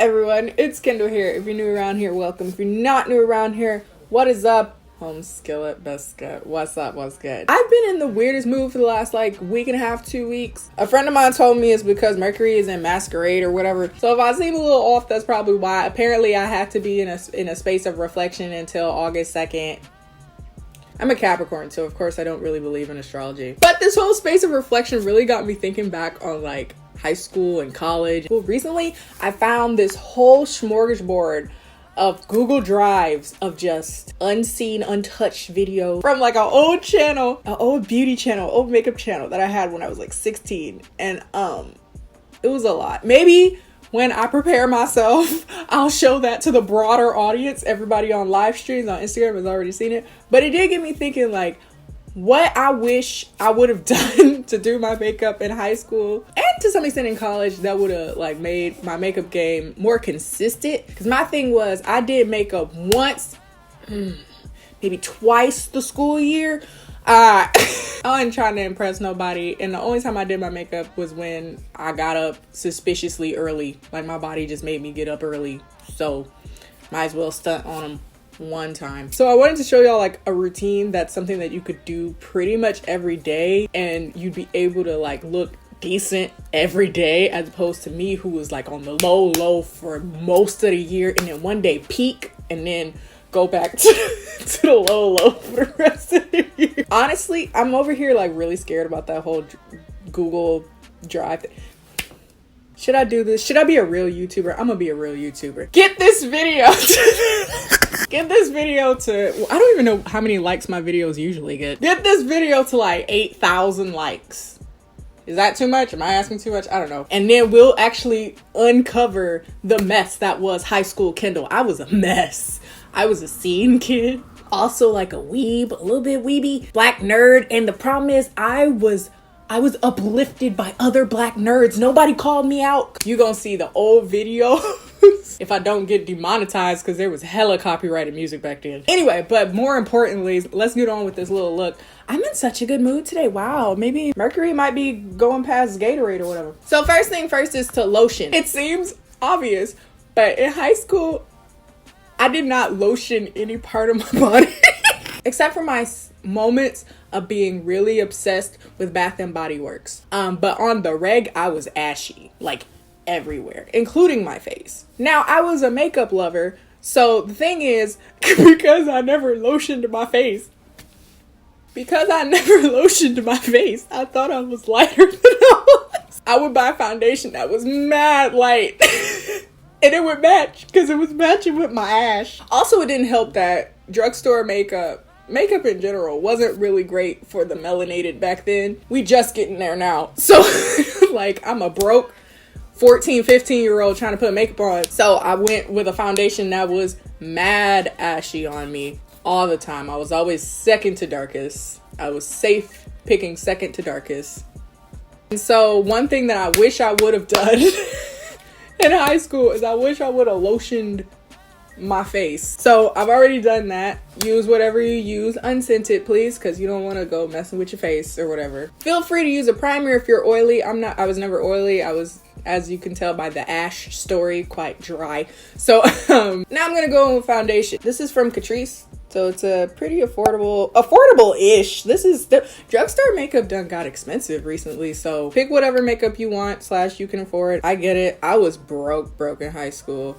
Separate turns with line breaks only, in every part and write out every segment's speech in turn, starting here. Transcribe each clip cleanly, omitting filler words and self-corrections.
everyone, it's Kendall here. If you're new around here, welcome. If you're not new around here, what is up? Home skillet biscuit. What's up? What's good? I've been in the weirdest mood for the last week and a half, 2 weeks. A friend of mine told me it's because Mercury is in masquerade or whatever. So if I seem a little off, that's probably why. Apparently I have to be in a space of reflection until August 2nd. I'm a Capricorn, so of course I don't really believe in astrology. But this whole space of reflection really got me thinking back on high school and college. Well, recently I found this whole smorgasbord of Google Drives of just unseen, untouched videos from an old channel, an old beauty channel, old makeup channel that I had when I was 16. And it was a lot. Maybe when I prepare myself, I'll show that to the broader audience. Everybody on live streams on Instagram has already seen it. But it did get me thinking what I wish I would have done to do my makeup in high school and to some extent in college that would have made my makeup game more consistent. Because my thing was I did makeup once, maybe twice the school year. I wasn't trying to impress nobody, and the only time I did my makeup was when I got up suspiciously early. My body just made me get up early, so might as well stunt on them one time. So I wanted to show y'all a routine that's something that you could do pretty much every day, and you'd be able to look decent every day, as opposed to me who was on the low for most of the year and then one day peak and then go back to the low for the rest of the year. Honestly, I'm over here really scared about that whole Google Drive thing. Should I do this? Should I be a real YouTuber? I'm gonna be a real YouTuber. Get this video get this video to, I don't even know how many likes my videos usually get. Get this video to 8,000 likes. Is that too much? Am I asking too much? I don't know. And then we'll actually uncover the mess that was high school Kendall. I was a mess. I was a scene kid, also a weeb, a little bit weeby, black nerd. And the problem is I was uplifted by other black nerds. Nobody called me out. You gonna see the old video if I don't get demonetized, because there was hella copyrighted music back then. Anyway, but more importantly, let's get on with this little look. I'm in such a good mood today. Wow, maybe Mercury might be going past Gatorade or whatever. So first thing first is to lotion. It seems obvious, but in high school, I did not lotion any part of my body except for my moments of being really obsessed with Bath and Body Works. But on the reg, I was ashy, everywhere, including my face. Now, I was a makeup lover, so the thing is, because I never lotioned my face, I thought I was lighter than I was. I would buy foundation that was mad light. And it would match, because it was matching with my ash. Also, it didn't help that drugstore makeup in general wasn't really great for the melanated back then. We just getting there now. So, I'm a broke 14, 15-year-old trying to put makeup on. So I went with a foundation that was mad ashy on me all the time. I was always second to darkest. I was safe picking second to darkest. And so one thing that I wish I would have done in high school is I wish I would have lotioned my face. So I've already done that. Use whatever you use, unscented please, because you don't want to go messing with your face or whatever. Feel free to use a primer if you're oily. I was never oily. I was, as you can tell by the ash story, quite dry. So now I'm gonna go in with foundation. This is from Catrice, so it's a pretty affordable-ish. This is the drugstore makeup done got expensive recently, so pick whatever makeup you want / you can afford. I get it. I was broke in high school.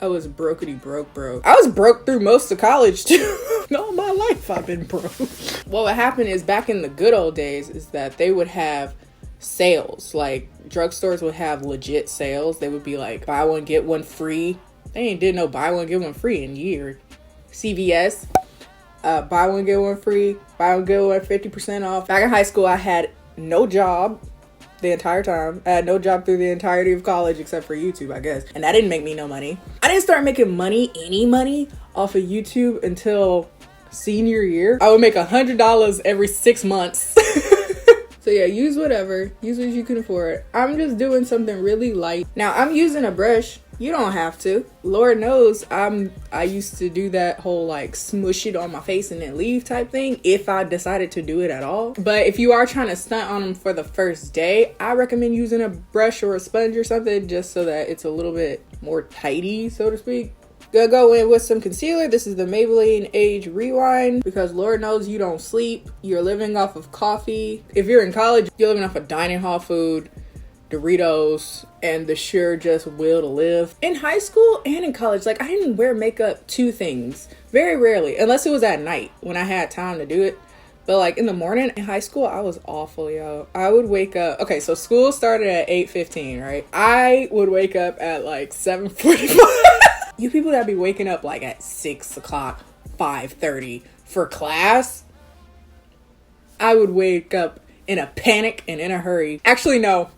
I was brokety broke. I was broke through most of college too. All my life I've been broke. What would happen is back in the good old days is that they would have sales. Drugstores would have legit sales. They would be buy one get one free. They ain't did no buy one get one free in years. CVS, buy one get one free, buy one get one 50% off. Back in high school, I had no job the entire time. I had no job through the entirety of college except for YouTube, I guess. And that didn't make me no money. I didn't start making any money off of YouTube until senior year. I would make $100 every 6 months. So yeah, use whatever. Use what you can afford. I'm just doing something really light. Now I'm using a brush You don't have to. Lord knows I used to do that whole like smush it on my face and then leave type thing if I decided to do it at all. But if you are trying to stunt on them for the first day, I recommend using a brush or a sponge or something just so that it's a little bit more tidy, so to speak. Gonna go in with some concealer. This is the Maybelline Age Rewind because Lord knows you don't sleep. You're living off of coffee. If you're in college, you're living off of dining hall food, Doritos, and the sure just will to live. In high school and in college, like I didn't wear makeup to things. Very rarely, unless it was at night when I had time to do it. But like in the morning in high school, I was awful, yo. I would wake up. Okay, so school started at 8:15, right? I would wake up at like 7:45. You people that be waking up like at 6 o'clock, 5:30 for class, I would wake up in a panic and in a hurry. Actually, no.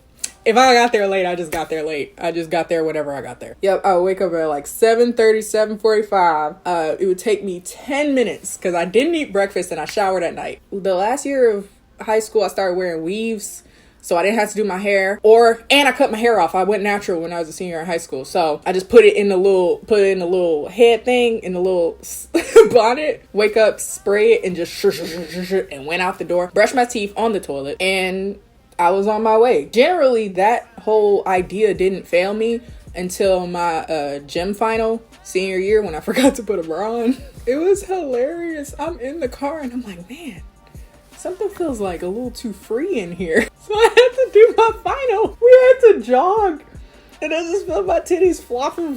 If I got there late, I just got there late. I just got there whenever I got there. Yep, I would wake up at like 7:30, 7:45. It would take me 10 minutes because I didn't eat breakfast and I showered at night. The last year of high school, I started wearing weaves, so I didn't have to do my hair. And I cut my hair off. I went natural when I was a senior in high school. So I just put it in the little head thing, in the little bonnet, wake up, spray it, and just and went out the door. Brushed my teeth on the toilet, and I was on my way. Generally, that whole idea didn't fail me until my gym final senior year when I forgot to put a bra on. It was hilarious. I'm in the car and I'm like, man, something feels like a little too free in here. So I had to do my final. We had to jog. And I just felt my titties flopping.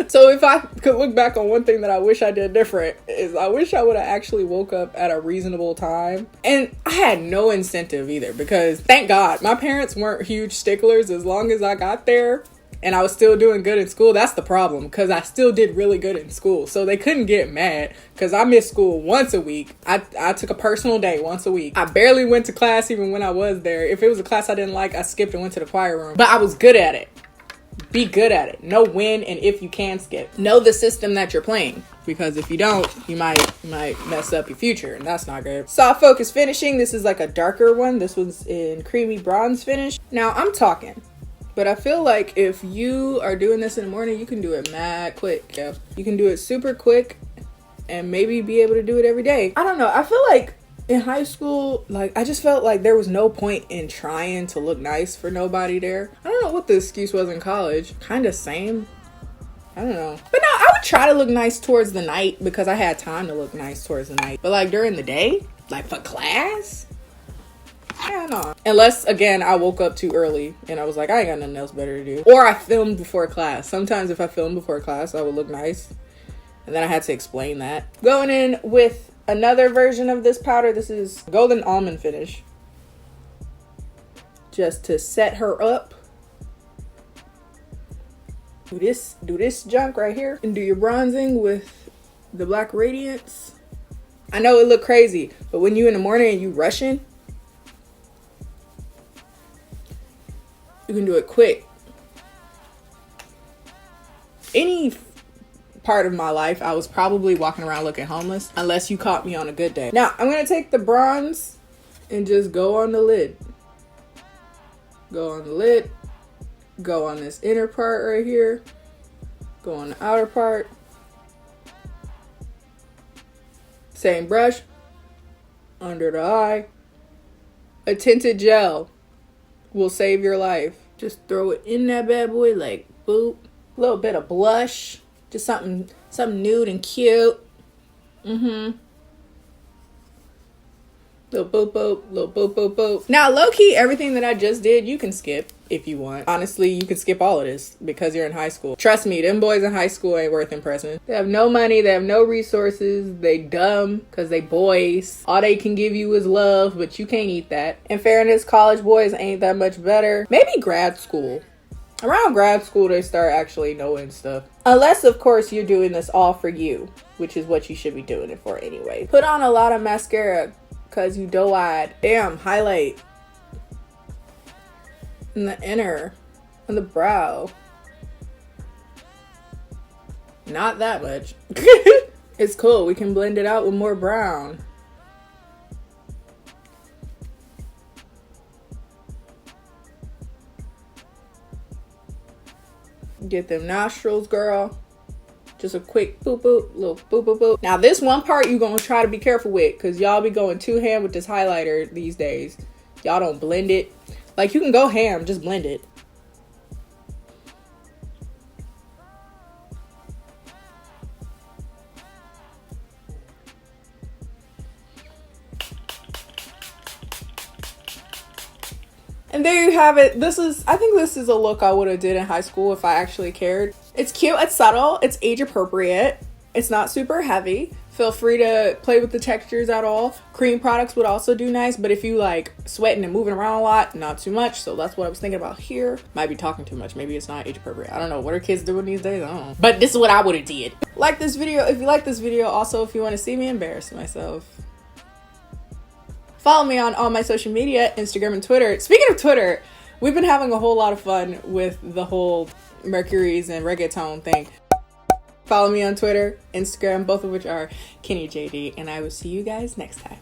So if I could look back on one thing that I wish I did different is I wish I would have actually woke up at a reasonable time. And I had no incentive either because thank God my parents weren't huge sticklers. As long as I got there and I was still doing good in school, that's the problem because I still did really good in school. So they couldn't get mad because I missed school once a week. I took a personal day once a week. I barely went to class even when I was there. If it was a class I didn't like, I skipped and went to the choir room. But I was good at it. Be good at it. Know when and if you can skip. Know the system that you're playing because if you don't, you might mess up your future and that's not good. Soft focus finishing. This is like a darker one. This one's in creamy bronze finish. Now I'm talking. But I feel like if you are doing this in the morning, you can do it mad quick. Yeah. You can do it super quick and maybe be able to do it every day. I don't know. I feel like in high school, like I just felt like there was no point in trying to look nice for nobody there. I don't know what the excuse was in college. Kind of same. I don't know. But no, I would try to look nice towards the night because I had time to look nice towards the night. But like during the day, like for class, yeah, no. Unless, again, I woke up too early and I was like, I ain't got nothing else better to do. Or I filmed before class. Sometimes if I filmed before class, I would look nice. And then I had to explain that. Going in with another version of this powder. This is Golden Almond Finish. Just to set her up. Do this junk right here. And do your bronzing with the Black Radiance. I know it look crazy, but when you in the morning and you rushing, you can do it quick. Any part of my life, I was probably walking around looking homeless unless you caught me on a good day. Now, I'm going to take the bronze and just go on the lid. Go on the lid. Go on this inner part right here. Go on the outer part. Same brush. Under the eye. A tinted gel will save your life. Just throw it in that bad boy like boop. A little bit of blush. Just something nude and cute. Little boop boop, little boop boop boop. Now low key, everything that I just did, you can skip if you want. Honestly, you can skip all of this because you're in high school. Trust me, them boys in high school ain't worth impressing. They have no money, they have no resources, they dumb because they boys. All they can give you is love, but you can't eat that. In fairness, college boys ain't that much better. Maybe grad school. Around grad school, they start actually knowing stuff. Unless, of course, you're doing this all for you, which is what you should be doing it for anyway. Put on a lot of mascara because you doe-eyed. Damn, highlight. In the inner. On the brow. Not that much. It's cool. We can blend it out with more brown. Get them nostrils, girl. Just a quick boop boop, little boop boop boop. Now this one part you gonna try to be careful with, because y'all be going too ham with this highlighter these days. Y'all don't blend it. Like, you can go ham, just blend it. And there you have it. I think this is a look I would have did in high school if I actually cared. It's cute, it's subtle, it's age appropriate. It's not super heavy. Feel free to play with the textures at all. Cream products would also do nice, but if you like sweating and moving around a lot, not too much. So that's what I was thinking about here. Might be talking too much. Maybe it's not age appropriate. I don't know. What are kids doing these days? I don't know. But this is what I would have did. Like this video if you like this video. Also, if you want to see me embarrass myself. Follow me on all my social media, Instagram and Twitter. Speaking of Twitter, we've been having a whole lot of fun with the whole Mercury's and reggaeton thing. Follow me on Twitter, Instagram, both of which are KennieJD, and I will see you guys next time.